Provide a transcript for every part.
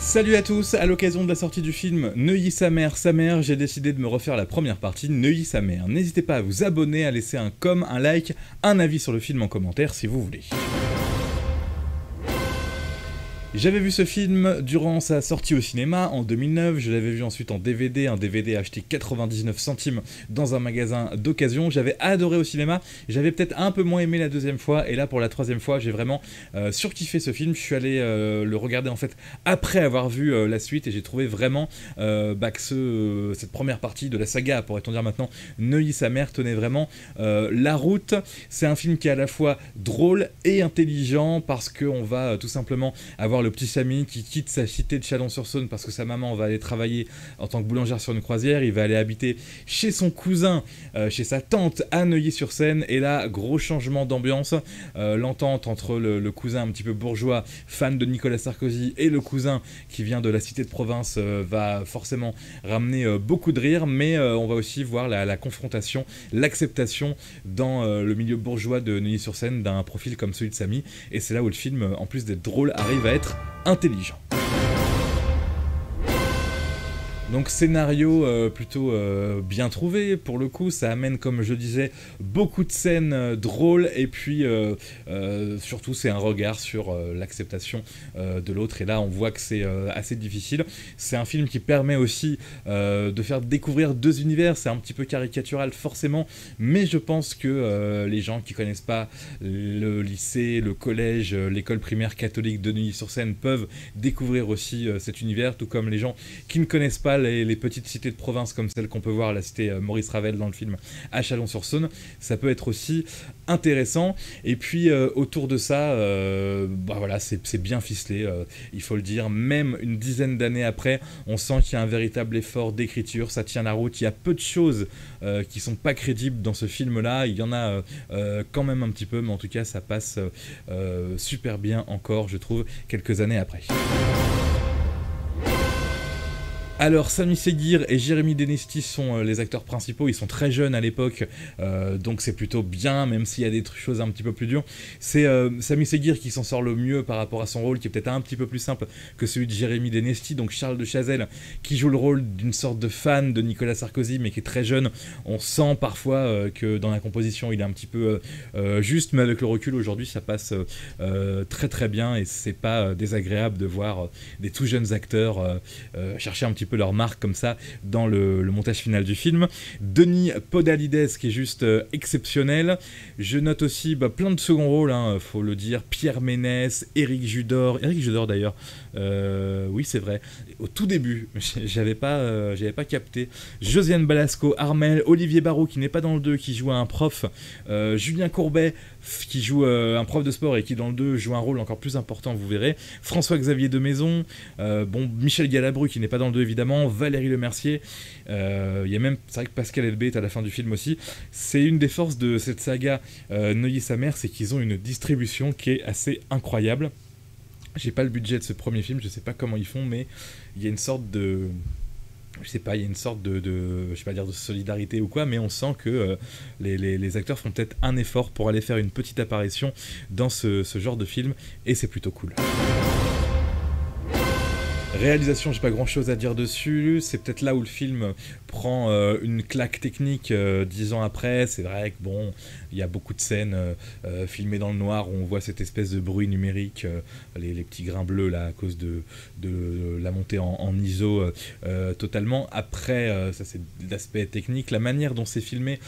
Salut à tous, à l'occasion de la sortie du film Neuilly sa mère, j'ai décidé de me refaire la première partie de Neuilly sa mère. N'hésitez pas à vous abonner, à laisser un un like, un avis sur le film en commentaire si vous voulez. J'avais vu ce film durant sa sortie au cinéma en 2009, je l'avais vu ensuite en DVD, un DVD acheté 99 centimes dans un magasin d'occasion. J'avais adoré au cinéma, j'avais peut-être un peu moins aimé la deuxième fois, et là pour la troisième fois j'ai vraiment surkiffé ce film. Je suis allé le regarder en fait après avoir vu la suite, et j'ai trouvé vraiment que cette première partie de la saga, pourrait-on dire maintenant, Neuilly sa mère, tenait vraiment la route. C'est un film qui est à la fois drôle et intelligent, parce qu'on va tout simplement avoir le petit Samy qui quitte sa cité de Chalon-sur-Saône parce que sa maman va aller travailler en tant que boulangère sur une croisière. Il va aller habiter chez son cousin, chez sa tante à Neuilly-sur-Seine, et là, gros changement d'ambiance. L'entente entre le cousin un petit peu bourgeois, fan de Nicolas Sarkozy, et le cousin qui vient de la cité de province va forcément ramener beaucoup de rire, mais on va aussi voir la confrontation, l'acceptation dans le milieu bourgeois de Neuilly-sur-Seine d'un profil comme celui de Samy, et c'est là où le film, en plus d'être drôle, arrive à être intelligent. Donc scénario plutôt bien trouvé, pour le coup, ça amène, comme je disais, beaucoup de scènes drôles, et puis surtout c'est un regard sur l'acceptation de l'autre, et là on voit que c'est assez difficile. C'est un film qui permet aussi de faire découvrir deux univers, c'est un petit peu caricatural forcément, mais je pense que les gens qui connaissent pas le lycée, le collège, l'école primaire catholique de Neuilly-sur-Seine peuvent découvrir aussi cet univers, tout comme les gens qui ne connaissent pas les petites cités de province comme celle qu'on peut voir, la cité Maurice Ravel dans le film, à Chalon-sur-Saône. Ça peut être aussi intéressant. Et puis autour de ça, voilà, c'est bien ficelé, il faut le dire. Même une dizaine d'années après, on sent qu'il y a un véritable effort d'écriture, ça tient la route. Il y a peu de choses qui sont pas crédibles dans ce film-là. Il y en a quand même un petit peu, mais en tout cas, ça passe super bien encore, je trouve, quelques années après. Alors, Samy Seguir et Jérémy Denesti sont les acteurs principaux. Ils sont très jeunes à l'époque, donc c'est plutôt bien, même s'il y a des choses un petit peu plus dures. C'est Samy Seguir qui s'en sort le mieux par rapport à son rôle, qui est peut-être un petit peu plus simple que celui de Jérémy Denesti. Donc Charles de Chazelle, qui joue le rôle d'une sorte de fan de Nicolas Sarkozy, mais qui est très jeune. On sent parfois que dans la composition, il est un petit peu juste, mais avec le recul aujourd'hui, ça passe très très bien, et c'est pas désagréable de voir des tout jeunes acteurs chercher un petit peu leur marque comme ça dans le montage final du film. Denis Podalides qui est juste exceptionnel. Je note aussi plein de second rôles, faut le dire, Pierre Ménès, Éric Judor d'ailleurs, oui c'est vrai, au tout début, j'avais pas capté. Josiane Balasco, Armel, Olivier Barrault qui n'est pas dans le 2, qui joue un prof, Julien Courbet qui joue un prof de sport et qui dans le 2 joue un rôle encore plus important, vous verrez. François-Xavier de Maison, Michel Galabru qui n'est pas dans le 2 évidemment, Valérie Lemercier, il y a même, c'est vrai que Pascal Elbé est à la fin du film aussi. C'est une des forces de cette saga Neuilly sa mère, c'est qu'ils ont une distribution qui est assez incroyable. J'ai pas le budget de ce premier film, je sais pas comment ils font, mais il y a une sorte de... je sais pas, il y a une sorte de je sais pas dire de solidarité ou quoi, mais on sent que les acteurs font peut-être un effort pour aller faire une petite apparition dans ce genre de film, et c'est plutôt cool. Réalisation, j'ai pas grand chose à dire dessus, c'est peut-être là où le film prend une claque technique 10 ans après. C'est vrai que bon, il y a beaucoup de scènes filmées dans le noir où on voit cette espèce de bruit numérique, les petits grains bleus là à cause de la montée en ISO totalement. Après, ça c'est l'aspect technique, la manière dont c'est filmé,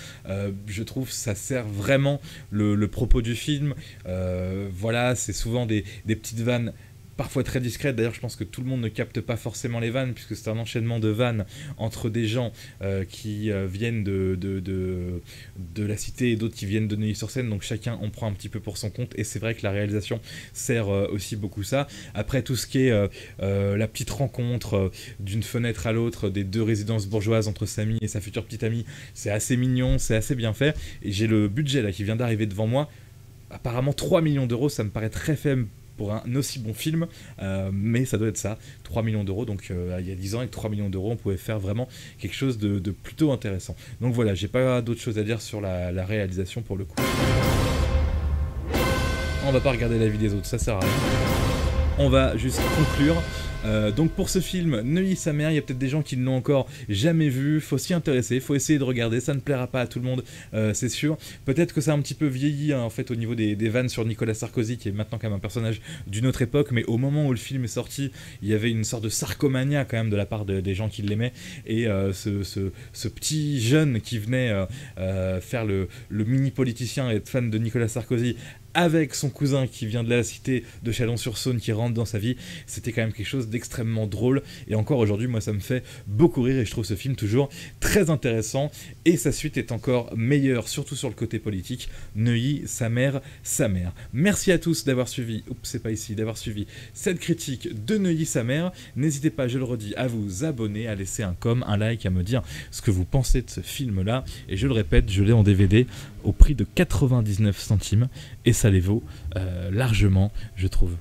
je trouve ça sert vraiment le propos du film. Voilà, c'est souvent des petites vannes parfois très discrète. D'ailleurs, je pense que tout le monde ne capte pas forcément les vannes, puisque c'est un enchaînement de vannes entre des gens qui viennent de la cité et d'autres qui viennent de Neuilly-sur-Seine, donc chacun en prend un petit peu pour son compte, et c'est vrai que la réalisation sert aussi beaucoup ça. Après, tout ce qui est la petite rencontre d'une fenêtre à l'autre des deux résidences bourgeoises entre Samy et sa future petite amie, c'est assez mignon, c'est assez bien fait, et j'ai le budget là qui vient d'arriver devant moi. Apparemment 3 millions d'euros, ça me paraît très faible pour un aussi bon film, mais ça doit être ça, 3 millions d'euros, donc il y a 10 ans avec 3 millions d'euros on pouvait faire vraiment quelque chose de plutôt intéressant. Donc voilà, j'ai pas d'autre chose à dire sur la réalisation pour le coup. On va pas regarder la vie des autres, ça sert à rien. On va juste conclure Donc pour ce film, Neuilly sa mère, il y a peut-être des gens qui ne l'ont encore jamais vu, faut s'y intéresser, faut essayer de regarder, ça ne plaira pas à tout le monde, c'est sûr. Peut-être que ça a un petit peu vieilli en fait au niveau des vannes sur Nicolas Sarkozy, qui est maintenant quand même un personnage d'une autre époque, mais au moment où le film est sorti, il y avait une sorte de sarcomania quand même de la part des gens qui l'aimaient, et ce petit jeune qui venait faire le mini politicien et être fan de Nicolas Sarkozy, avec son cousin qui vient de la cité de Chalon-sur-Saône qui rentre dans sa vie, c'était quand même quelque chose d'extrêmement drôle, et encore aujourd'hui moi ça me fait beaucoup rire et je trouve ce film toujours très intéressant, et sa suite est encore meilleure, surtout sur le côté politique. Neuilly, sa mère. Merci à tous d'avoir suivi, d'avoir suivi cette critique de Neuilly sa mère. N'hésitez pas, je le redis, à vous abonner, à laisser un un like, à me dire ce que vous pensez de ce film là, et je le répète, je l'ai en DVD au prix de 99 centimes, et ça les vaut largement, je trouve.